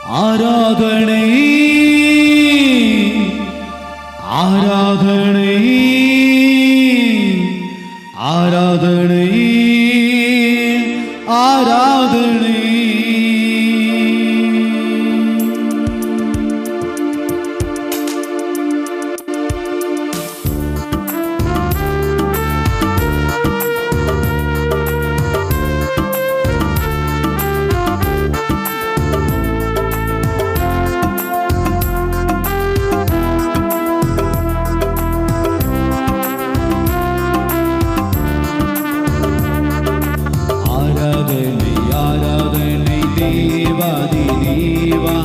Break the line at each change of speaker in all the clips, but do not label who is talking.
ஆராதனை ஆராதனை ஆராதனை ஆராதனை. தேவாதி தேவா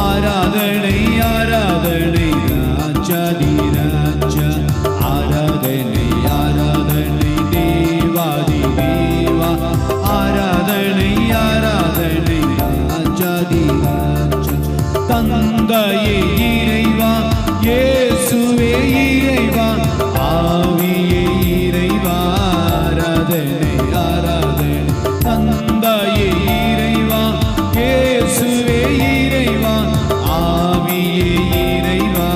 ஆராதனை ஆராதனை ராஜாதி ராஜா ஆராதனை ஆராதனை தேவாதி தேவா ஆராதனை ஆராதனை ராஜாதி ராஜா. தந்தையே இறைவா இயேசுவே இறைவா ஆவியே இறைவா ஆராதனை ஆராதனை. தந்தையே இறைவா இயேசுவே இறைவா ஆவியே இறைவா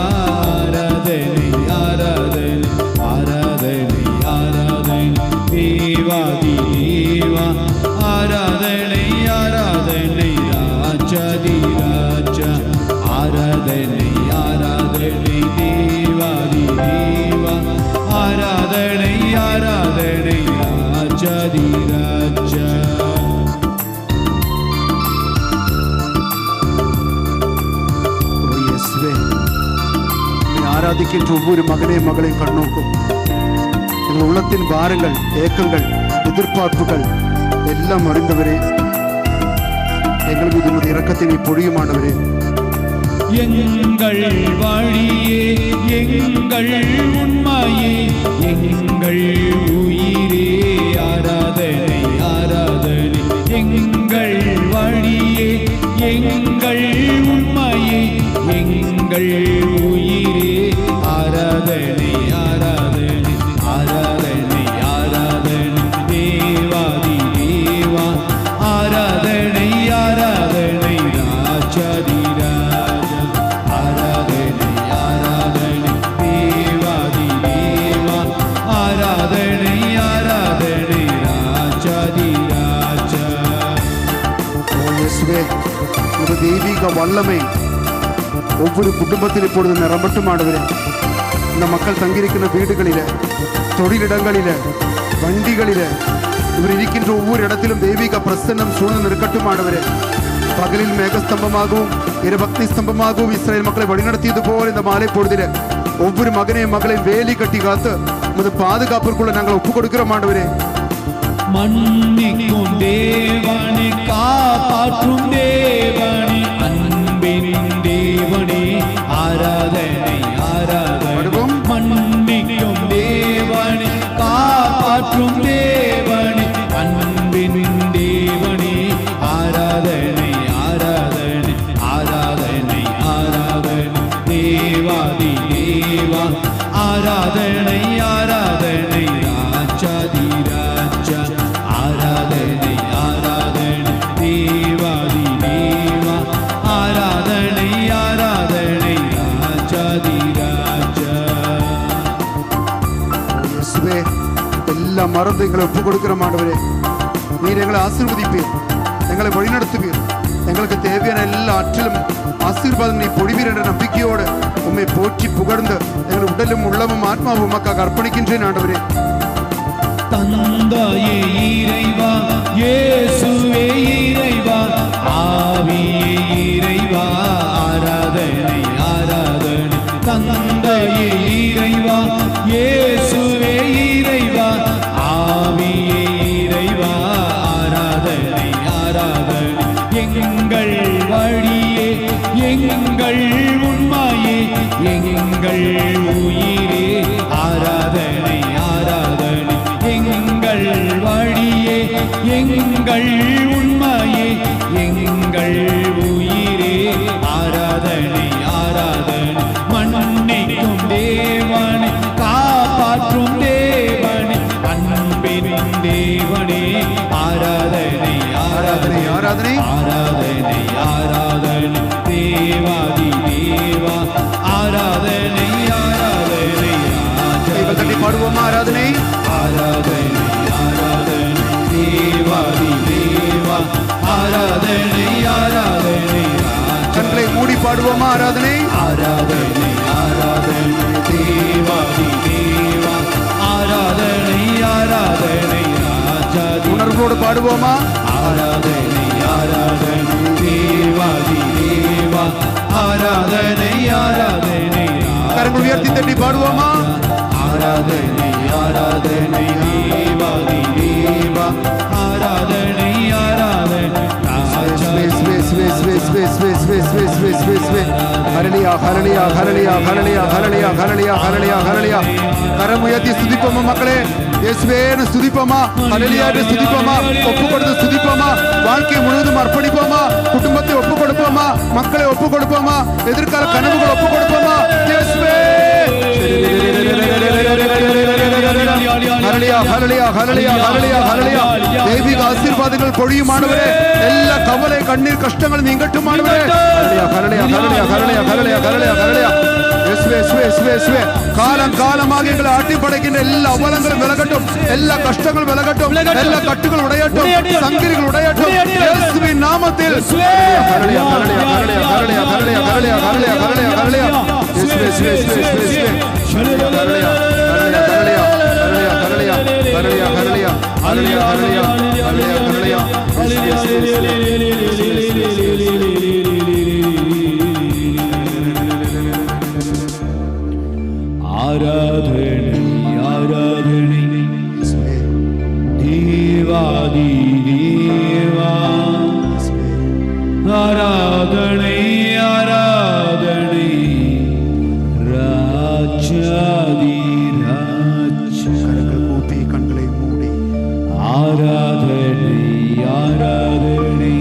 ஆராதனை ஆராதனை ஆராதனை ஆராதனை தேவாதி தேவா ஆராதனை ஆராதனை ராஜாதி ராஜா ஆராதனை ஆராதனை தேவாதி தேவா ஆராதனை ஆராதனை ராஜாதி ராஜா.
ஆராதிக்கின்ற ஒவ்வொரு மகனையும் மகளையும் கண்ணோக்கும். எங்கள் உள்ளத்தின் பாரங்கள், ஏக்கங்கள், எதிர்பார்ப்புகள் எல்லாம் அறிந்தவரே, எங்கள் மீது உமது இரக்கத்தினை பொழியுமானவரே.
எங்கள் வழியே எங்கள் உண்மையே எங்கள் உயிரே ஆராதனை ஆராதனை. எங்கள் வழியே எங்கள் உண்மையே எங்கள் உயிரே ஆராதனை ஆராதனை ஆராதனை ஆராதனை தேவாதி தேவா ஆராதனை ஆராதனை ராஜாதி ராஜா ஆராதனை ஆராதனை தேவாதி தேவா ஆராதனை ஆராதனை ராஜாதி ராஜா.
இயேசுவே, ஒரு தெய்வீக வல்லமை ஒவ்வொரு குடும்பத்தில் இப்பொழுது நிரம்பட்டும் ஆண்டவரே. இந்த மக்கள் தங்கியிருக்கின்ற வீடுகளில, தொழிலிடங்களில, வண்டிகளில, இவர் இருக்கின்ற ஒவ்வொரு இடத்திலும் தெய்வீக பிரசன்னம் சூழ்ந்து இருக்கட்டும் ஆண்டவரே. பகலில் மேகஸ்தம்பமாகவும் இரபக்தி ஸ்தம்பமாகவும் இஸ்ரேல் மக்களை வழிநடத்தியது போல இந்த மாலை பொழுதில ஒவ்வொரு மகனையும் மகளையும் வேலி கட்டி காத்து உமது பாதுகாப்பிற்குள்ள நாங்கள் ஒப்புக் கொடுக்கிறோம் ஆண்டவரே.
மன்னிக்கும் தேவனே காப்பாற்றும் தேவனே அன்பின் தேவனே ஆராதனை ஆராதனை. மன்னிக்கும் தேவனே காப்பாற்றும் தேவனே அன்பின் தேவனே ஆராதனை ஆராதனை ஆராதனை ஆராதனை தேவாதி தேவா ஆராதனை ஆராதனை ராஜாதி ராஜா ஆராதனை ஆராதனை தேவாதி தேவா ஆராதனை ஆராதனை ராஜாதி ராஜா.
இயேசுவே, எல்லாம் மறந்து எங்களை ஒப்புக் கொடுக்கிற ஆண்டவரே. நீர் எங்களை ஆசீர்வதிப்பீர், எங்களை வழிநடத்துவீர், எங்களுக்கு தேவையான எல்லா ஆற்றிலும் ஆசீர்வாதம் நீ பொழிவீர் என்ற நம்பிக்கையோடு உம்மை போற்றி புகழ்ந்து எங்கள் உடலும் உள்ளமும் ஆத்மாவும் உமக்காக அர்ப்பணிக்கின்றேன் ஆண்டவரே.
தந்தையே இறைவா இயேசுவே இறைவா ஆவியே இறைவா ஆராதனை ஆராதனை. தந்தையே இறைவா இயேசுவே இறைவா ஆவியே இறைவா ஆராதனை ஆராதனை. எங்கள் வழியே எங்கள் உண்மையே எங்கள் உயிரே ஆராதனை ஆராதனை. எங்கள் வழியே எங்கள் உண்மையே எங்கள் உயிரே ஆராதனை ஆராதனை. மன்னிக்கும் தேவனே காப்பாற்றும் தேவனே அன்பின் தேவனே ஆராதனை ஆராதனை ஆராதனை ஆராதனை ஆராதனை
பாடுவோமா ஆராதனை
ஆராதனை ஆராதனை தேவாதி தேவா ஆராதனை ஆராதனை
கண்களை மூடி பாடுவோமா ஆராதனை
ஆராதனை ஆராதனை தேவாதி தேவா ஆராதனை ஆராதனை ராஜாதி
உணர்வோடு பாடுவோமா
ஆராதனை ஆராதனை தேவாதி தேவா ஆராதனை ஆராதனை
கரங்கள் உயர்த்தி தட்டி பாடுவோமா
ஆராதனை ஆராதனை தேவாதி தேவா ஆராதனை ஆராதனை
கரம் உயர்த்தி ஸ்துதிப்போமா மக்களே இயேசுவேன்னு ஸ்துதிப்போமா ஹல்லேலூயான்னு ஸ்துதிப்போமா ஒப்பு கொடுத்து ஸ்துதிப்போமா வாழ்க்கை முழுவதும் அர்ப்பணிப்போமா குடும்பத்தை ஒப்பு கொடுப்போமா மக்களை ஒப்பு கொடுப்போமா எதிர்கால கனவுகள் ஒப்பு கொடுப்போமா இயேசுவே ஹல்லேலூயா ஹல்லேலூயா ஹல்லேலூயா ஹல்லேலூயா ஹல்லேலூயா தெய்வீக ஆசீர்வாதங்கள் பொழியும் ஆண்டவரே எல்லா கவலை கண்ணீர் கஷ்டங்கள் நீங்கட்டும் ஆண்டவரே ஹல்லேலூயா ஹல்லேலூயா ஹல்லேலூயா ஹல்லேலூயா ஹல்லேலூயா ஹல்லேலூயா இயேசுவே இயேசுவே இயேசுவே இயேசுவே காலம் காலமாக எங்களை ஆட்டி படைக்கின்ற எல்லா அவலங்களும் விலகட்டும் எல்லா கஷ்டங்களும் விலகட்டும் எல்லா கட்டுகள் உடையட்டும் சங்கிலிகள் உடையட்டும் இயேசுவின் நாமத்தில் ஹல்லேலூயா ஹல்லேலூயா ஹல்லேலூயா ஹல்லேலூயா ஹல்லேலூயா ஹல்லேலூயா ஹல்லேலூயா ஹல்லேலூயா இயேசுவே இயேசுவே இயேசுவே இயேசுவே ஹல்லேலூயா ஹல்லேலூயா ஹல்லேலூயா ஹல்லேலூயா ஹல்லேலூயா ஹல்லேலூயா ஹல்லேலூயா ஹல்லேலூயா
ஆராதனை ஆராதனை தேவாதி தேவா ஆராதனை ஆராதனை ராஜாதி ராஜா
கண்களை மூடி
ஆராதனை ஆராதனை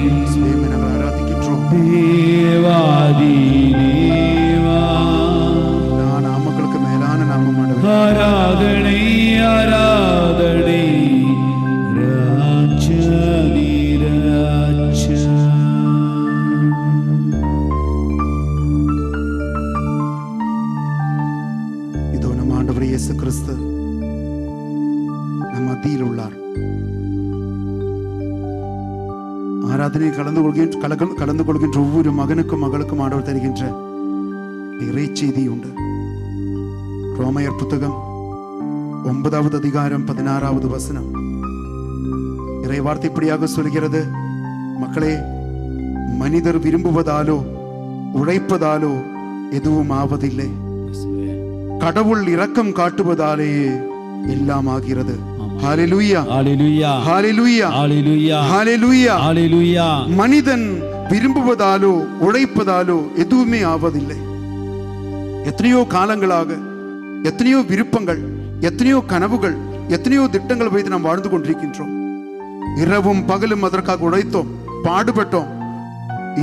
ஆராதிக்கின்றோம்
தேவாதி தேவா
நாமங்களுக்கு மேலான நாமம்
ஆராதனை ஆராதனை ராஜாதி ராஜா
இதோ நம் ஆண்டவர் இயேசு கிறிஸ்து நம் மத்தியில் உள்ளார் ஆராதனை கலந்து கொள்கின்ற ஒவ்வொரு மகனுக்கும் மகளுக்கும் ஆண்டவர் தருகின்ற இறை செய்தி உண்டு. ரோமையர் புத்தகம் 9வது அதிகாரம் 16வது வசனம் இறை வார்த்தை இப்படியாக சொல்கிறது, மக்களே, மனிதர் விரும்புவதாலோ உழைப்பதாலோ எதுவும் ஆவதில்லை, கடவுள் இரக்கம் காட்டுவதாலேயே எல்லாம் ஆகிறது. ஹல்லேலூயா
ஹல்லேலூயா
ஹல்லேலூயா
ஹல்லேலூயா
ஹல்லேலூயா
ஹல்லேலூயா.
மனிதன் விரும்புவதாலோ உழைப்பதாலோ எதுவுமே ஆவதில்லை. எத்தனையோ காலங்களாக எத்தனையோ விருப்பங்கள், எத்தனையோ கனவுகள், எத்தனையோ திட்டங்கள் வைத்து நாம் வாழ்ந்து கொண்டிருக்கின்றோம். இரவும் பகலும் அதற்காக உழைத்தோம், பாடுபட்டோம்.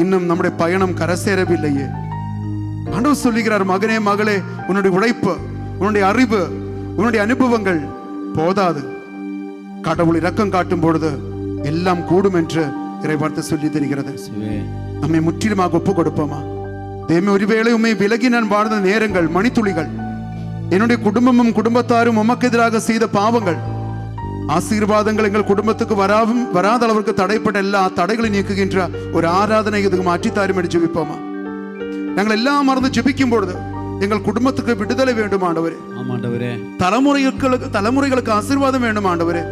இன்னும் நம்முடைய பயணம் கரசேரவில்லையே. ஆண்டவர் சொல்லுகிறார், மகனே மகளே, உன்னுடைய உழைப்பு, உன்னுடைய அறிவு, உன்னுடைய அனுபவங்கள் போதாது. கடவுள் இரக்கம் காட்டும் பொழுது எல்லாம் கூடும் என்று இறைவார்த்தை சொல்லி தருகிறது. நம்மை முற்றிலுமாக ஒப்பு கொடுப்போமா? தேவமே, ஒருவேளை உண்மை விலகி நான் வாழ்ந்த நேரங்கள், மணித்துளிகள், என்னுடைய குடும்பமும் குடும்பத்தாரும் உமக்கு எதிராக செய்த பாவங்கள், ஆசீர்வாதங்கள் எங்கள் குடும்பத்துக்கு வராத அளவிற்கு தடைப்பட்ட எல்லா தடைகளை நீக்குகின்ற ஒரு ஆராதனை இதுக்கு மாற்றித்தாரும் என்று ஜெபிப்போமா? நாங்கள் எல்லாம் மறந்து ஜெபிக்கும் பொழுது எங்கள் குடும்பத்துக்கு விடுதலை வேண்டும் ஆண்டவரே. தலைமுறைகளுக்கு ஆசீர்வாதம் வேண்டும் ஆண்டவரே.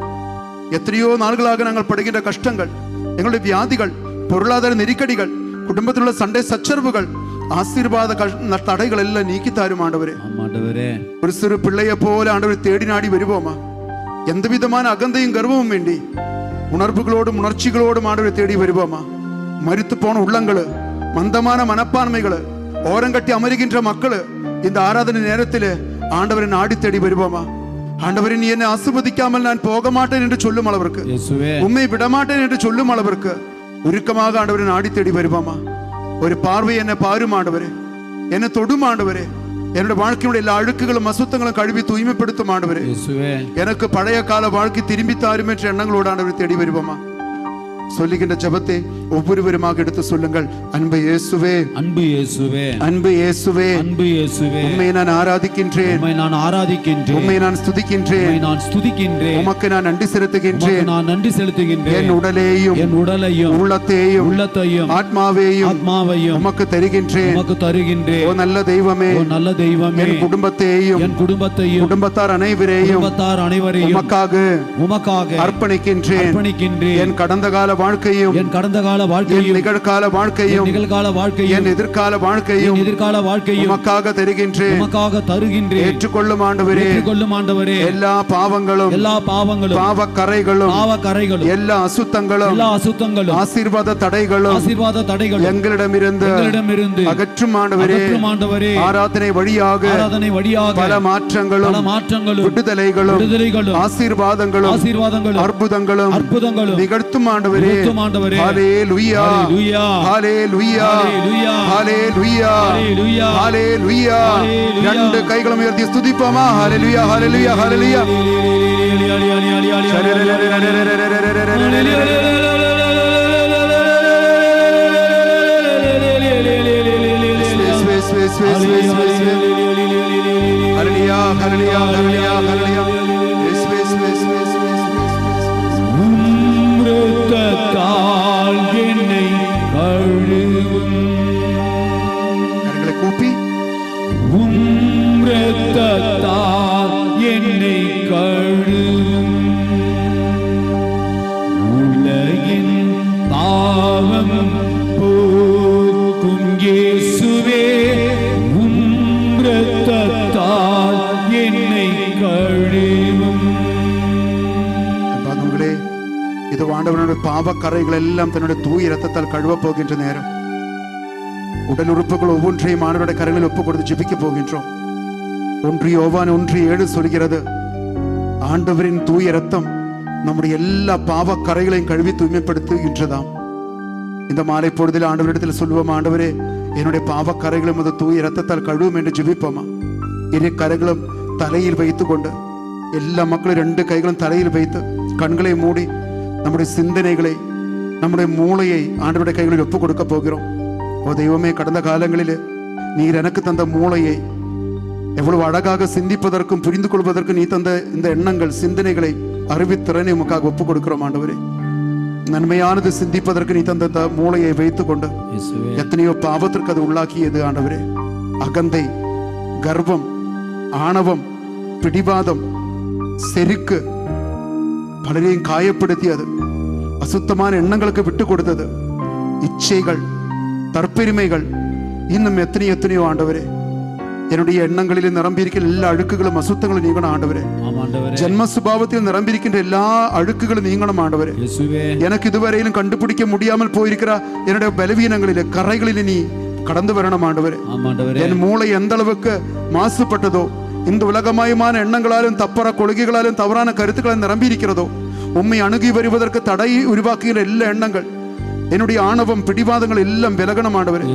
எத்தனையோ நாள்களாக நாங்கள் படுகின்ற கஷ்டங்கள், எங்களுடைய வியாதிகள், பொருளாதார நெருக்கடிகள், குடும்பத்தில் உள்ள சண்டை சச்சரவுகள், ஆசீர்வாத தடைகள் எல்லாம் நீக்கி தாரும் ஆண்டவரே. ஒரு சிறு பிள்ளைய போல ஆண்டவரை தேடி நாடி வருவோமா? எந்த விதமான அகந்தையும் கர்வமும் வேண்டி உணர்வுகளோடும் உணர்ச்சிகளோடும் ஆண்டவரை தேடி வருவோமா? மரித்து போன உள்ளங்களு, மந்தமான மனப்பான்மைகளு, ஓரங்கட்டி அமருகின்ற மக்களு இந்த ஆராதனை நேரத்தில் ஆண்டவரை நாடி தேடி வருவோமா? ஆண்டவரை, நீ என்னை ஆசீர்வதிக்காமல் நான் போக மாட்டேன் என்று சொல்லும் அளவிற்கு, உண்மை விடமாட்டேன் என்று சொல்லும் அளவிற்கு உருக்கமாக ஆண்டவரை நாடி தேடி வருவோமா? ஒரு பார்வை என்னை பாரும் ஆண்டவரே, என்னை தொடும் ஆண்டவரே. என்னுடைய வாழ்க்கையுடைய எல்லா அழுக்குகளும் அசுத்தங்களும் கழுவி தூய்மைப்படுத்தும் ஆண்டவரே. எனக்கு பழைய கால வாழ்க்கை திரும்பி தாரும் என்ற எண்ணங்களோடு ஆண்டவரை தேடி வருவோமா? சொல்லுகின்ற ஜெபத்தை ஒவ்வொருவருமாக எடுத்து சொல்லுங்கள். அன்பு இயேசுவே,
அன்பு இயேசுவே,
அன்பு இயேசுவே,
அன்பு இயேசுவே,
உம்மை நான் ஆராதிக்கின்றேன்,
உம்மை நான் ஆராதிக்கின்றேன்,
உம்மை நான் ஸ்துதிக்கின்றேன்,
உம்மை நான் ஸ்துதிக்கின்றேன்,
உமக்கு நான் நன்றி செலுத்துகின்றேன்.
உமக்கு நான் நன்றி செலுத்துகின்றேன்.
என் உடலையும்
என் உடலையும்
உள்ளத்தையும்
உள்ளத்தையும்
ஆத்மாவையும்
ஆத்மாவையும்
உமக்கு தருகின்றேன்.
உமக்கு தருகின்றேன்.
ஓ நல்ல தெய்வமே,
ஓ நல்ல தெய்வமே,
என் குடும்பத்தையும்
என் குடும்பத்தையும்
குடும்பத்தார் அனைவரையும்
குடும்பத்தார் அனைவரையும்
உமக்காக
அர்ப்பணிக்கின்றேன்.
என் கடந்த கால வாழ்க்கையும்
என் கடந்த கால
என்
வாழ்க்கையும்
நிகழ்கால வாழ்க்கையும்
நிகழ்கால வாழ்க்கையும்
என் எதிர்கால வாழ்க்கையும்
எதிர்கால வாழ்க்கையும்
உமக்காக தருகின்றேன்.
உமக்காக தருகின்றேன்.
ஏற்றுக்கொள்ளும் ஆண்டவரே,
ஏற்றுக்கொள்ளும் ஆண்டவரே,
எல்லா பாவங்களும்
எல்லா பாவங்களும்
பாவக்கரைகளும்
பாவக்கரைகளும்
எல்லா அசுத்தங்களும்
எல்லா அசுத்தங்களும்
ஆசீர்வாத தடைகளும்
ஆசீர்வாத தடைகளும்
எங்களிடமிருந்து அகற்றும் ஆண்டவரே.
அகற்றும் ஆண்டவரே,
ஆராதனை வழியாக பல மாற்றங்களும் விடுதலைகளும் ஆசீர்வாதங்களும் அற்புதங்களும் நிகழ்த்தும் ஆண்டவரே. ஹல்லேலூயா, ஹல்லேலூயா, ஹல்லேலூயா, ஹல்லேலூயா. ரெண்டு கைகளும் உயர்த்தி ஸ்துதிப்போமா? ஹல்லேலூயா, ஹல்லேலூயா, ஹல்லேலூயா. ஹல்லேலூயா, ஹல்லேலூயா, ஹல்லேலூயா, ஹல்லேலூயா.
இரத்தத்தால் என்னை கழுவும்,
கரங்களை கூப்பி
இரத்தத்தால் என்னை கழுவும், உலகின் பாவம் போக்கும் இயேசுவே, இரத்தத்தால் என்னை கழுவும்.
அன்பானவர்களே, இது ஆண்டவனுடைய பாவக்கரைகள் எல்லாம் தன்னுடைய தூய இரத்தத்தால் கழுவ போகின்ற நேரம். உடல் உறுப்புகள் ஒவ்வொன்றையும் ஆண்டவருடைய கரங்களில் ஒப்பு கொடுத்து ஜெபிக்க போகின்றோம். 1 யோவான் 1:7 சொல்கிறது, ஆண்டவரின் தூய இரத்தம் நம்முடைய எல்லா பாவக்கரைகளையும் கழுவி தூய்மைப்படுத்துகின்றதாம். இந்த மாலை பொழுதில் ஆண்டவரிடத்தில் சொல்லுவோம், ஆண்டவரே என்னுடைய பாவக்கரைகளும் அது தூய இரத்தத்தால் கழுவும் என்று ஜெபிப்போமா? இரு கரைகளும் தலையில் வைத்து கொண்டு எல்லா மக்களும் 2 கைகளும் தலையில் வைத்து கண்களை மூடி நம்முடைய சிந்தனைகளை நம்முடைய மூளையை ஆண்டவருடைய கைகளில் ஒப்பு கொடுக்க போகிறோம். ஓ தெய்வமே, கடந்த காலங்களில் நீர் எனக்கு தந்த மூளையை எவ்வளவு அழகாக சிந்திப்பதற்கும் புரிந்து கொள்வதற்கும் நீ தந்த இந்த எண்ணங்கள் சிந்தனைகளை அறிவித்திறனை உமக்காக ஒப்பு கொடுக்கிறோம் ஆண்டவரே. நன்மையானது சிந்திப்பதற்கு நீ தந்த மூளையை வைத்துக் கொண்டு எத்தனையோ பாவத்திற்கு அது உள்ளாக்கியது ஆண்டவரே. அகந்தை, கர்வம், ஆணவம், பிடிவாதம், செருக்கு பலரையும் காயப்படுத்தியது, அசுத்தமான எண்ணங்களுக்கு விட்டு கொடுத்தது, இச்சைகள், தற்பெருமைகள், இன்னும் எத்தனையோ ஆண்டவரே. என்னுடைய எண்ணங்களில் நிரம்பியிருக்கிற எல்லா அழுக்குகளும் அசுத்தங்களும் நீங்கணும் ஆண்டவரே. ஜென்ம சுபாவத்தில் நிரம்பியிருக்கின்ற எல்லா அழுக்குகளும் நீங்கணும் ஆண்டவரே. எனக்கு இதுவரையிலும் கண்டுபிடிக்க முடியாமல் போயிருக்கிற என்னுடைய பலவீனங்களிலே கரைகளிலே நீ கடந்து வரணும் ஆண்டவரே. என் மூளை எந்த அளவுக்கு மாசுபட்டதோ, இந்த உலகமயமான எண்ணங்களாலும் தப்பற கொள்கைகளாலும் தவறான கருத்துக்களால் நிரம்பி இருக்கிறதோ, உம்மை அணுகி வருவதற்கு தடை உருவாக்குகிற எல்லா எண்ணங்கள், என்னுடைய ஆணவம், பிடிவாதங்கள் எல்லாம் விலகணும் ஆண்டவரே.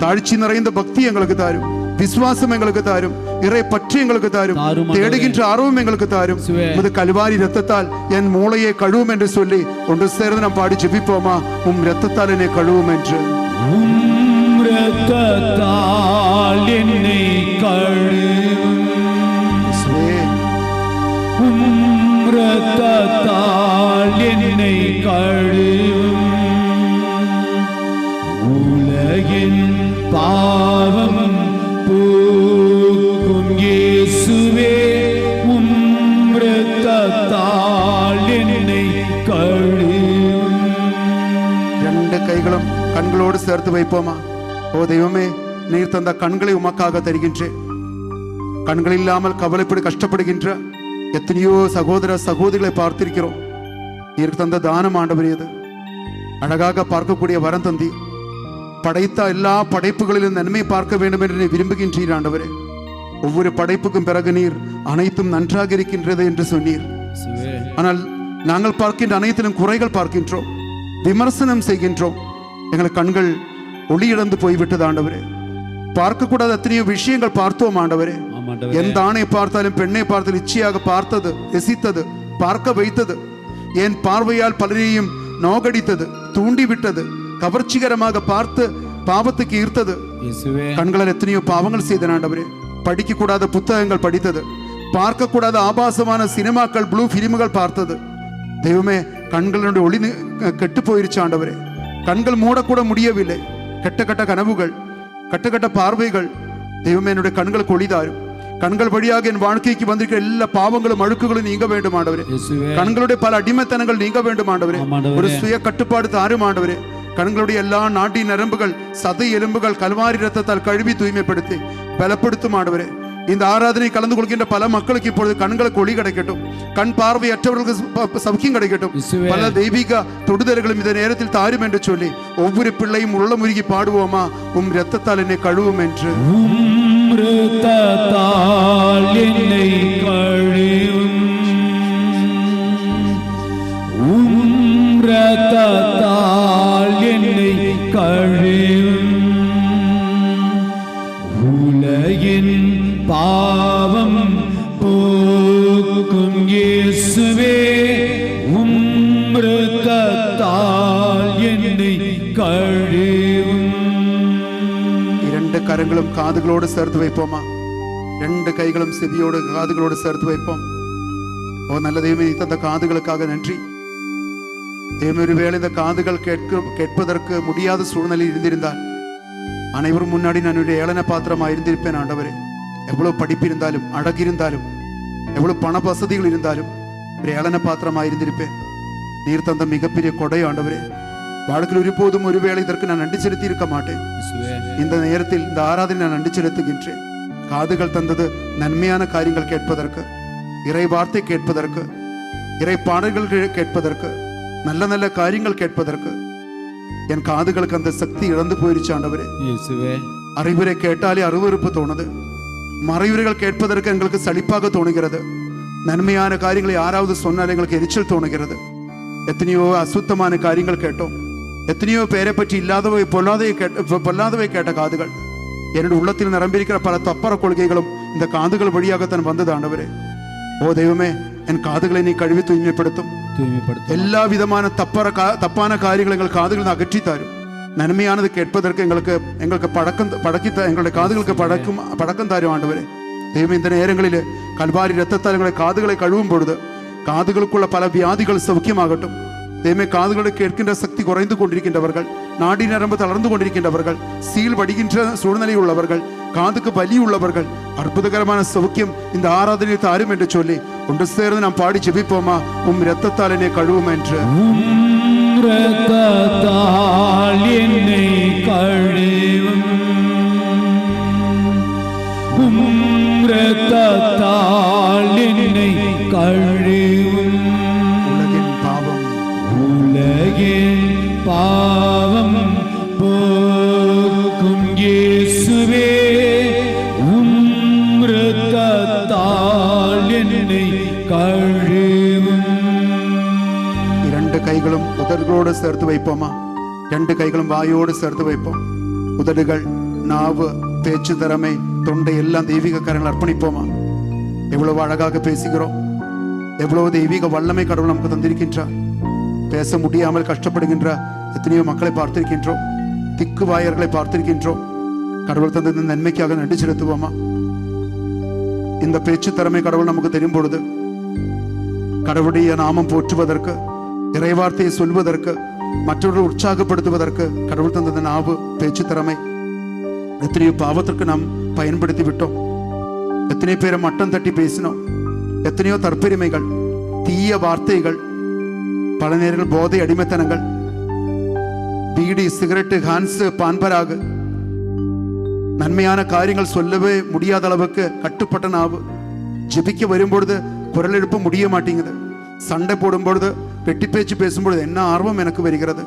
தாழ்ச்சி நிறைந்த பக்தி எங்களுக்கு தாரும், விசுவாசம் எங்களுக்கு தாரும், இறை பற்றி எங்களுக்கு தாரும், தேடுகின்ற ஆர்வம் எங்களுக்கு தாரும். இது கல்வாரி ரத்தத்தால் என் மூளையை கழுவும் என்று சொல்லி ஒன்று சேர்ந்து நாம் பாடி ஜெபிப்போமா? உம் ரத்தத்தால் என்னை கழுவும் என்று.
இரத்தத்தால் என்னை கழுவும், இரத்தத்தால் என்னை கழுவும், உலகின் பாவம் போக்கும் இயேசுவே, இரத்தத்தால் என்னை கழுவும்.
2 கைகளும் கண்களோடு சேர்த்து வைப்போமா? ஓ தெய்வமே, நீர் தந்த கண்களை உமக்காக தருகின்றேன். கண்கள் இல்லாமல் கவலைப்படி கஷ்டப்படுகின்ற எத்தனையோ சகோதர சகோதரிகளை பார்த்திருக்கிறோம். நீர் தந்த தானம் ஆண்டவரே, அழகாக பார்க்கக்கூடிய வரம் தந்தி, படைத்த எல்லா படைப்புகளிலும் நன்மை பார்க்க வேண்டும் என்று நீ விரும்புகின்றீர் ஆண்டவரே. ஒவ்வொரு படைப்புக்கும் பிறகு நீர் அனைத்தும் நன்றாக இருக்கின்றது என்று சொன்னீர். ஆனால் நாங்கள் பார்க்கின்ற அனைத்திலும் குறைகள் பார்க்கின்றோம், விமர்சனம் செய்கின்றோம். எங்கள் கண்கள் ஒளி இழந்து போய்விட்டது ஆண்டவரே. பார்க்கக்கூடாத எத்தனையோ விஷயங்கள் பார்த்தோம் ஆண்டவரே. எந்த ஆணை பார்த்தாலும் பெண்ணை பார்த்தாலும் இச்சையாக பார்த்தது, ரசித்தது, பார்க்க வைத்தது. என் பார்வையால் பலரையும் நோகடித்தது, தூண்டிவிட்டது, கவர்ச்சிகரமாக பார்த்து பாவத்துக்கு ஈர்த்தது.
இயேசுவே
கண்களால் எத்தனையோ பாவங்கள் செய்தன ஆண்டவரே. படிக்க கூடாத புத்தகங்கள் படித்தது, பார்க்க கூடாத ஆபாசமான சினிமாக்கள், ப்ளூ பிலிமுகள் பார்த்தது. தெய்வமே, கண்களுடைய ஒளி கெட்டு போயிருச்சு ஆண்டவரே. கண்கள் மூடக்கூட முடியவில்லை. கெட்ட கெட்ட கனவுகள், கெட்ட கெட்ட பார்வைகள். தெய்வமே, என்னுடைய கண்களுக்கு ஒளிதாரும். கண்கள் வழியாக என் வாழ்க்கைக்கு வந்திருக்கிற எல்லா பாவங்களும் அழுக்குகளும் நீங்க வேண்டும் ஆண்டவரே. கண்களுடைய பல அடிமைத்தனங்கள் நீங்க வேண்டும் ஆண்டவரே. ஒரு சுய கட்டுப்பாடு தாரும் ஆண்டவரே. கண்களுடைய எல்லா நாடி நரம்புகள், சதை எலும்புகள் கல்வாரி ரத்தத்தால் கழுவி தூய்மைப்படுத்தி பலப்படுத்தும் ஆண்டவரே. இந்த ஆராதனை கலந்து கொள்கின்ற பல மக்களுக்கு இப்பொழுது கண்களுக்கு ஒளி கிடைக்கட்டும். கண் பார்வையற்றவர்களுக்கு சௌக்கியம் கிடைக்கட்டும். பல தெய்வீக தொடுதல்களும் இந்த நேரத்தில் தாரும் என்று சொல்லி ஒவ்வொரு பிள்ளையும் உள்ள முருகி பாடுவோமா? உம் இரத்தத்தால் என்னை கழுவும் என்று.
இரத்தத்தால் என்னை கழுவும், உம் இரத்தத்தால் என்னை கழுவும், உலகின் பாவம் போக்கும் இயேசுவே, உம் இரத்தத்தால் என்னை கழுவும்.
இரண்டு கரங்களும் காதுகளோடு சேர்த்து வைப்போமா? ரெண்டு கைகளும் செவியோடு காதுகளோடு சேர்த்து வைப்போம். ஓ நல்ல தெய்வமே, நீ தந்த காதுகளுக்காக நன்றி. தெய்வமே, ஒருவேளை இந்த காதுகள் கேட்பதற்கு முடியாத சூழ்நிலை இருந்திருந்தால் அனைவரும் முன்னாடி நான் ஒரு ஏளன பாத்திரமா இருந்திருப்பேன் ஆண்டவரே. எவ்வளவு படிப்பு இருந்தாலும், அழகு இருந்தாலும், எவ்வளவு பண வசதிகள் இருந்தாலும் ஒரு ஏளன பாத்திரமா இருந்திருப்பேன். நீர் தந்த மிகப்பெரிய கொடை ஆண்டவரே. வாழ்க்கையில் ஒருபோதும் ஒருவேளை இதற்கு நான் நன்றி செலுத்தி இருக்க மாட்டேன். இந்த நேரத்தில் இந்த ஆராதனை நான் நன்றி செலுத்துகின்றேன். காதுகள் தந்தது நன்மையான காரியங்கள் கேட்பதற்கு, இறை வார்த்தை கேட்பதற்கு, இறை பாடல்கள் கேட்பதற்கு, நல்ல நல்ல காரியங்கள் கேட்பதற்கு. என் காதுகளுக்கு அந்த சக்தி இழந்து போயிருச்சு ஆண்டவரே. அறிவுரை கேட்டாலே அருவருப்பு தோணுது. மறைவுரைகள் கேட்பதற்கு எங்களுக்கு சலிப்பாக தோணுகிறது. நன்மையான காரியங்களை யாராவது சொன்னால் எங்களுக்கு எரிச்சல் தோணுகிறது. எத்தனையோ அசுத்தமான காரியங்கள் கேட்டோம். எத்தனையோ பேரை பற்றி இல்லாதவை பொல்லாதவை கேட்ட காதுகள். என்னுடைய உள்ளத்தில் நிரம்பியிருக்கிற பல தப்பற கொள்கைகளும் இந்த காதுகள் வழியாகத்தான் வந்தது ஆண்டவரே. ஓ தெய்வமே, என் காதுகளை நீ கழுவி தூய்மைப்படுத்தும். எல்லா விதமான தப்பான காரியங்களை எங்கள் காதுகள் அகற்றித்தாரும். நன்மையானது கேட்பதற்கு எங்களுக்கு எங்களுடைய காதுகளுக்கு பழக்கம் தாரும் ஆண்டவரே. தெய்வம், இந்த நேரங்களில் கல்வாரி இரத்தத்தால் எங்களுடைய காதுகளை கழுவும் பொழுது காதுகளுக்குள்ள பல வியாதிகள் சௌக்கியமாகட்டும். தெய்வமே, காதுகளை கேட்கின்ற சக்தி குறைந்து கொண்டிருக்கின்றவர்கள், நாடி நரம்பு தளர்ந்து கொண்டிருக்கின்றவர்கள், சீல் வடிகின்ற சூழ்நிலை உள்ளவர்கள், காதுக்கு வலி உள்ளவர்கள் அற்புதகரமான சௌக்கியம் இந்த ஆராதனையை தாரும் என்று சொல்லி ஒன்று சேர்ந்து நாம் பாடி ஜெபிப்போமா? உம் இரத்தத்தால் என்னை கழுவும் என்று.
இரத்தத்தால் என்னை கழுவும், உம் இரத்தத்தால் என்னை கழுவும், உலகின் பாவம் போக்கும் இயேசுவே, உம் இரத்தத்தால் என்னை கழுவும்.
இரண்டு கைகளும் உதடுகளோடு சேர்த்து வைப்போமா? ரெண்டு கைகளும் வாயோடு சேர்த்து வைப்போம். உதடுகள், நாவு, பேச்சு திறமை, தொண்டை எல்லாம் தெய்வீக கரங்கள் அர்ப்பணிப்போமா? எவ்வளவு அழகாக பேசுகிறோம். எவ்வளவு தெய்வீக வல்லமை கடவுள் நமக்கு தந்திருக்கின்றார். பேச முடியாமல் கஷ்டப்படுகின்ற எத்தனையோ மக்களை பார்த்திருக்கின்றோம். திக்கு வாயர்களை பார்த்திருக்கின்றோம். கடவுள் தந்த இந்த நன்மைக்காக நன்றி செலுத்துவோமா? இந்த பேச்சு திறமை கடவுள் நமக்கு தெரியும் பொழுது கடவுளுடைய நாமம் போற்றுவதற்கு, இறைவார்த்தையை சொல்வதற்கு, மற்றவர்களை உற்சாகப்படுத்துவதற்கு கடவுள் தந்த நாவு, பேச்சு திறமை எத்தனையோ பாவத்திற்கு நாம் பயன்படுத்தி விட்டோம். எத்தனையோ பேரை மட்டம் தட்டி பேசினோம். எத்தனையோ தற்பெருமைகள், தீய வார்த்தைகள், பல நேரங்கள் போதை அடிமைத்தனங்கள், பீடி, சிகரெட்டு, ஹான்ஸ், பான்பராகு, நன்மையான காரியங்கள் சொல்லவே முடியாத அளவுக்கு கட்டுப்பட்ட நாவு. ஜெபிக்க வரும்பொழுது குரல் எழுப்ப முடிய மாட்டேங்குது. சண்டை போடும்பொழுது, வெட்டி பேச்சு பேசும்பொழுது என்ன ஆர்வம் எனக்கு வருகிறது.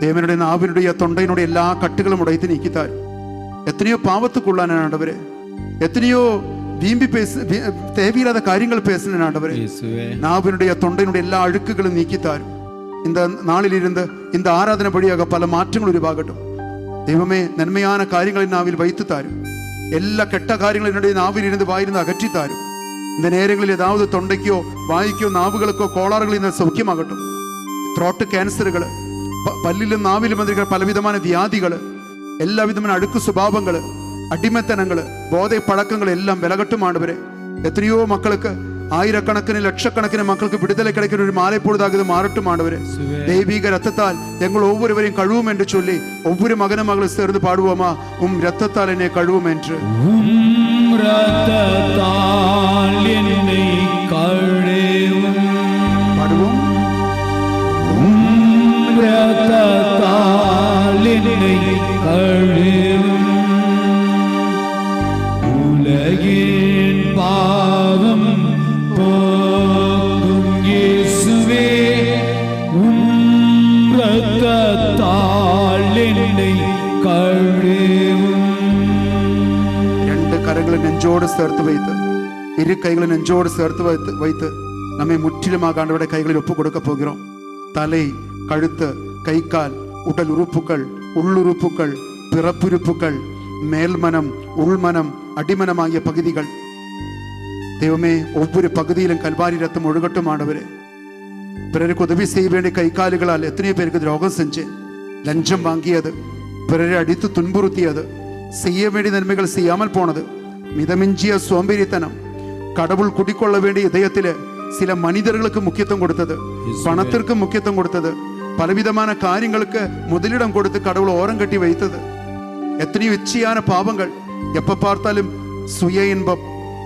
தேவனுடைய நாவினுடைய தொண்டையினுடைய எல்லா கட்டுகளும் உடைத்து நீக்கித்தார். எத்தனையோ பாவத்துக்குள்ளான ஆண்டவரே, எத்தனையோ வீம்பி தேவையில்லாத காரியங்கள் பேசின ஆண்டவரே. நாவினுடைய தொண்டையினுடைய எல்லா அழுக்குகளும் நீக்கித்தார். இந்த நாளில் இருந்து இந்த ஆராதனை வழியாக பல மாற்றங்கள் உருவாகட்டும். தெய்வமே, நன்மையான காரியங்களை நாவில் வைத்து தாரும். எல்லா கெட்ட காரியங்களும் என்னுடைய நாவில் இருந்து வாயிலிருந்து அகற்றி தாரும். இந்த நேரங்களில் ஏதாவது தொண்டைக்கோ வாய்க்கோ நாவுகளுக்கோ கோளாறுகளில் சௌக்கியமாகட்டும். ത്രോട്ട് ക്യാൻസറുകൾ, പല്ലിലും നാവിലും വന്നിരിക്കുന്ന പലവിധமான വ്യാധികൾ, എല്ലാവിധமான അഴുക്ക് സ്വഭാവങ്ങൾ, അടിമത്തനങ്ങൾ, ബോധപ്പഴക്കങ്ങൾ എല്ലാം വിലകെട്ടുമാണ്ടവരെ. എത്രയോ മക്കൾക്ക്, ആയിരക്കണക്കിന് ലക്ഷക്കണക്കിന് മക്കൾക്ക് വിടുതலை கிடைக்கிற ഒരു മാലപ്പൊഴുതാകത് മാറട്ടുമാണ്ടവരെ. ദൈവിക രക്തത്താൽ ഞങ്ങൾ ഒവ്വൊരുവരെയും കഴുവും என்று சொல்லி ஒவ்வொரு மகனும் மகளும் சேர்ந்து பாடுவோமா? ரத்தத்தால் என்னை கழுவும் என்று.
ரத்தத்தால் என்னை கழுவும்
பாடுவோம்.
ரத்தத்தால் என்னை கழுவும் உலகின் பாவம் போக்கும் இயேசுவே ரத்தத்தால் என்னை கழுவும்.
രണ്ട് കരങ്ങളെ നെഞ്ചോട് ചേർത്ത് வைத்து, ഇരു കൈകളെ നെഞ്ചോട് ചേർത്ത് வைத்து നമ്മെ മുற்றிலுமாக ஆண்டவருடைய கைகளில் ஒப்பு கொடுக்க போகிறோம். தலை, கழுத்து, கைகால், உடல் உறுப்புகள், உள்ளுறுப்புகள், பிறப்புறுப்புகள், மேல்மனம், உள்மனம், அடிமனம் ஆகிய பகுதிகள் தெய்வமே, ஒவ்வொரு பகுதியிலும் கல்வாரி ரத்தம் ஒழுகட்டும் ஆண்டவரே. பிறருக்கு உதவி செய்ய வேண்டிய கைகாலுகளால் எத்தனையோ பேருக்கு துரோகம் செஞ்சேன், லஞ்சம் வாங்கியது, பிறரை அடித்து துன்புறுத்தியது, செய்ய வேண்டிய நன்மைகள் செய்யாமல் போனது, மிதமிஞ்சிய சோம்பேறித்தனம், கடவுள் குடிக்கொள்ள வேண்டிய இதயத்திலே சில மனிதர்களுக்கு முக்கியத்துவம் கொடுத்தது, பணத்திற்கு முக்கியத்துவம் கொடுத்தது, பலவிதமான காரியங்களுக்கு முதலிடம் கொடுத்து கடவுளை ஓரம் கட்டி வைத்தது, எத்தனையோ இச்சையான பாவங்கள், எப்ப பார்த்தாலும் சுய இன்பம்,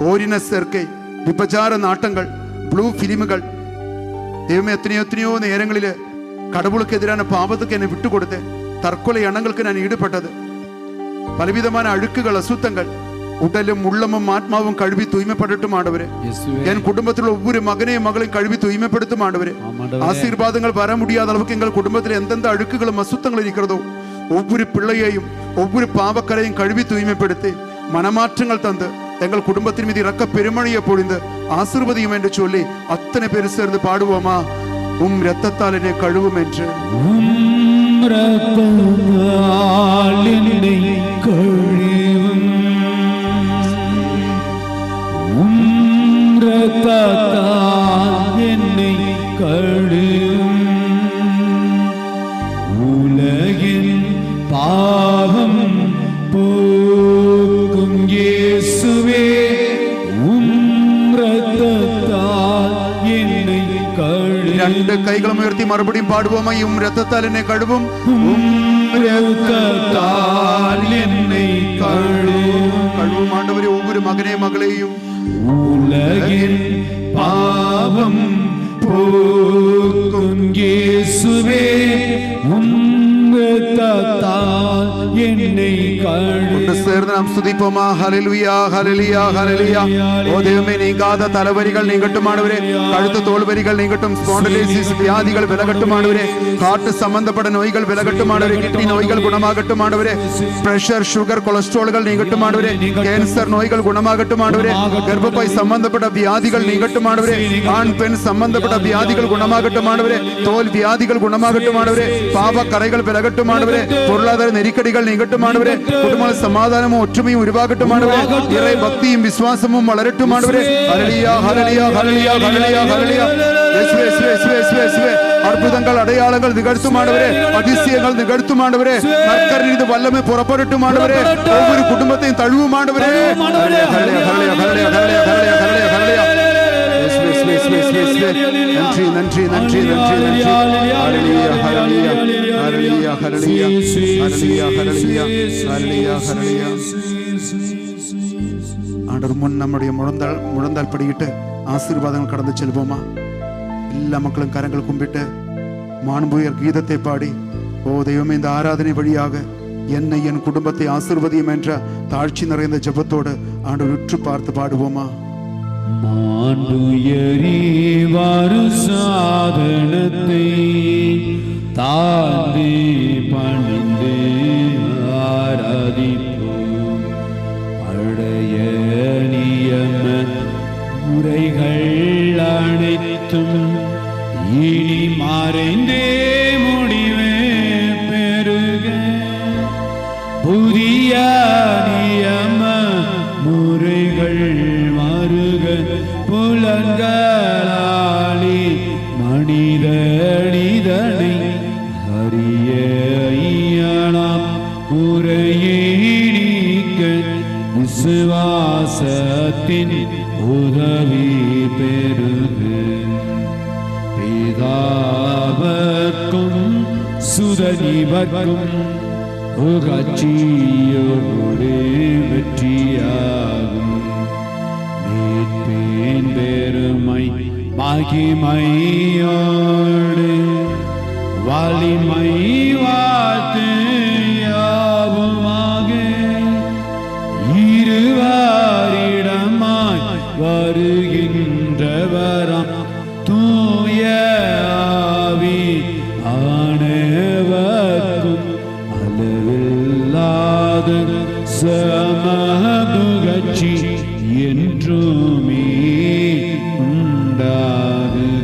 ஓரின சேர்க்கை, விபச்சார நாட்டங்கள், ப்ளூ பிலிமுகள். தெய்வமே, எத்தனையோ நேரங்களில் கடவுளுக்கு எதிரான பாவத்துக்கு என்னை விட்டு கொடுத்தேன். தற்கொலை எண்ணங்களுக்கு நான் ஈடுபட்டது. பலவிதமான அழுக்குகள், அசுத்தங்கள், உடலும் உள்ளமும் ஆத்மாவும் கழுவி தூய்மைப்படட்டும் ஆண்டவரே. என் குடும்பத்தில் ஒவ்வொரு மகனையும் மகளையும் கழுவி தூய்மைப்படுத்தும் ஆண்டவரே. ஆசீர்வாதங்கள் வர முடியாத அளவுக்கு எங்கள் குடும்பத்தில் எந்தெந்த அழுக்குகளும் அசுத்தங்களும் இருக்கிறதோ ஒவ்வொரு பிள்ளையையும் ஒவ்வொரு பாவக்கரையும் கழுவி தூய்மைப்படுத்தி மனமாற்றங்கள் தந்து எங்கள் குடும்பத்தின் மீது இறக்க பெருமழையை பொழிந்து ஆசீர்வதியும் என்று சொல்லி அத்தனை பேர் சேர்ந்து பாடுவோமா? ரத்தத்தால் என்னை கழுவும் என்று.
ரத்தத்தால் என்னை கழுவும், ரத்தத்தால் என்னை கழுவும் உலகின் பாவம் போக்கும் இயேசுவே ரத்தத்தால் என்னை கழுவும்.
രണ്ട് കൈകളും ഉയർത്തി മറുപടിയും പാടുவோமா? രത്തത്താൽ എന്നെ കഴുവും,
രത്തത്താൽ എന്നെ കഴുവും.
കഴുവും ആണ്ടവരെ ഒവ്വൊരു മകനെയും മകളെയും.
உலகின் பாவம் போக்கும் இயேசுவே ரத்தத்தால் என்னை கழுவும்.
சேர்ந்து நாம் ஸ்துதிப்போமா? ஹல்லேலூயா, ஹல்லேலூயா, ஹல்லேலூயா. ஓ தெய்வமே, நீங்காத தலைவரிகள் நீங்கட்டும் ஆண்டவரே, கழுத்து தோல்வரிகள் நீங்கட்டும், ஸ்பாண்டிலைசிஸ் வியாதிகள் விலகட்டும் ஆண்டவரே, காட்டு சம்பந்தப்பட்ட நோய்கள் விலகட்டும் ஆண்டவரே, கிட்னி நோய்கள் குணமாகட்டும் ஆண்டவரே, பிரஷர், சுகர், கொலஸ்ட்ரால்கள் நீங்கட்டும் ஆண்டவரே, கேன்சர் நோய்கள் குணமாகட்டும் ஆண்டவரே, கர்ப்பப்பை சம்பந்தப்பட்ட வியாதிகள் நீங்கட்டும் ஆண்டவரே, ஆண் பெண் சம்பந்தப்பட்ட வியாதிகள் குணமாகட்டும் ஆண்டவரே, தோல் வியாதிகள் குணமாகட்டும் ஆண்டவரே, பாவ கரைகள் விலகட்டும் ஆண்டவரே, பொருளாதார நெருக்கடிகள் நீங்கட்டும் ஆண்டவரே, குடும்ப சமாதானமும் ஒற்றுமையும் உருவாகட்டும் ஆண்டவரே, இறை பக்தியும் விசுவாசமும் வளரட்டும் ஆண்டவரே. ஹல்லேலூயா, ஹல்லேலூயா, ஹல்லேலூயா, ஹல்லேலூயா, ஹல்லேலூயா. இயேசுவே, இயேசுவே, இயேசுவே, இயேசுவே. அற்புதங்கள், அடையாளங்கள் நிகழ்த்தும் ஆண்டவரே, அதிசயங்கள் நிகழ்த்தும் ஆண்டவரே, நற்கருணையின் வல்லமை புறப்படட்டும் ஆண்டவரே, ஒவ்வொரு குடும்பத்தையும் தழுவும் ஆண்டவரே. ஹல்லேலூயா, ஹல்லேலூயா, ஹல்லேலூயா, ஹல்லேலூயா, ஹல்லேலூயா, ஹல்லேலூயா, ஹல்லேலூயா. நன்றி, நன்றி, நன்றி, நன்றி, நன்றி. ஹல்லேலூயா, ஹல்லேலூயா, ஹல்லேலூயா, ஹல்லேலூயா, ஹல்லேலூயா, ஹல்லேலூயா, ஹல்லேலூயா, ஹல்லேலூயா. ஆண்டவர் முன் நம்முடைய முழந்தால் படிக்கிட்டு ஆசீர்வாதங்கள் கடந்து செல்வோமா? எல்லா மக்களும் கரங்கள் கும்பிட்டு மாண்புயர் கீதத்தை பாடி, ஓ தெய்வமே, இந்த ஆராதனை வழியாக என்னை, என் குடும்பத்தை ஆசீர்வதியும் என்ற தாழ்ச்சி நிறைந்த ஜெபத்தோடு ஆண்டவர் உற்று பார்த்து பாடுவோமா?
மாண்புயரே வரும் சாதனத்தை தாழ்ந்து பணிந்து ஆராதிப்போம். பழைய நியம முறைகள் அனைத்தும் இனி மறைந்தே முடிவே பெருக, புதிய நியம முறைகள் புலன்களாலே மனிதனித குறையை நீக்க விசுவாசத்தின் உதவி பெருகு. பிதாவர்க்கும் சுதனிவர்க்கும் உகச்சியோடு வெற்றியாகும். மீட்பின் பெருமை மகிமையோடு வலிமை வாழ்த்து யாவுமாக இருவாரிடமாய் வருகின்றவரம் தூய ஆவி ஆனவர்க்கும் அளவில்லாத சமபுகழ்ச்சி என்றுமே உண்டாகுக.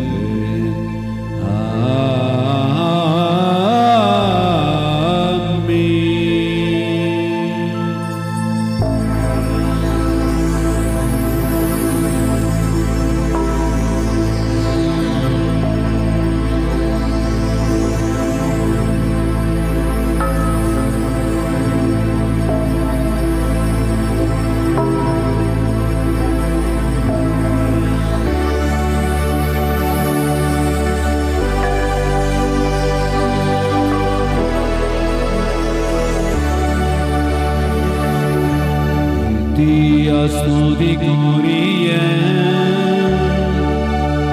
ஸ்துதிக்குரிய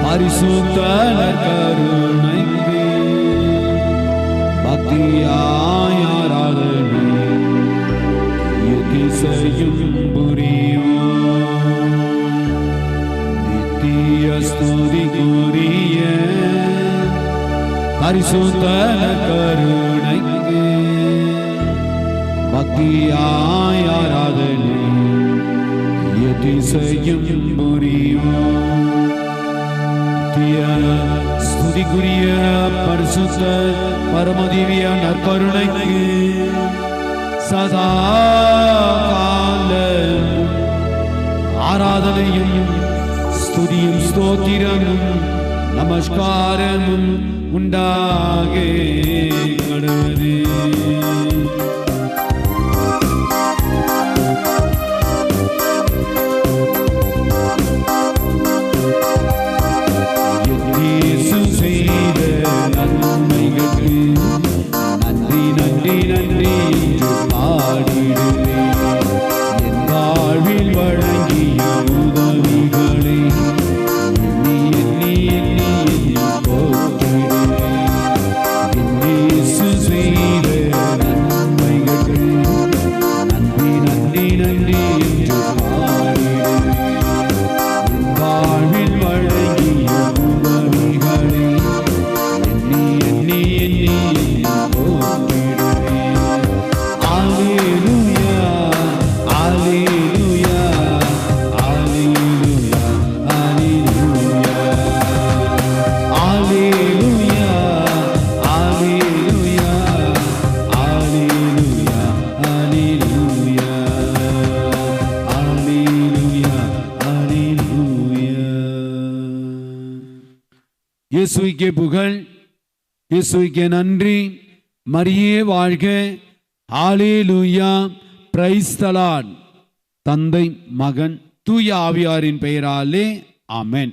பரிசுத்த கருணைக்கு பக்தியாய் ஆராதனை திசையும் புரிவோம். நித்திய ஸ்துதிக்குரிய பரிசுத்த கருணைக்கு பக்தியாய் ஆராதனை திசையும் புரிவோம். ஸ்துதிக்குரிய பரிசுத்த பரமதிவிய நற்கருணைக்கு சதா கால ஆராதனையும் ஸ்துதியும் ஸ்தோத்திரமும் நமஸ்காரமும் உண்டாக கடவுளே. நன்றி நன்றி நன்றி என்று பாடிடுவேன். என் வாழ்வில் வழங்கிய உதவிகளை எண்ணி எண்ணி எண்ணி எண்ணி போற்றிடுவேன். என் இயேசு செய்த நன்மைகளுக்கு நன்றி நன்றி நன்றி என்று பாடிடுவேன். என் வாழ்வில் வழங்கிய உதவிகளை எண்ணி எண்ணி எண்ணி இயேசுவுக்கே புகழ், இயேசுவுக்கே நன்றி. மரியே வாழ்க. ஹல்லேலூயா. Praise the Lord. தந்தை, மகன், தூய ஆவியாரின் பெயராலே ஆமென்.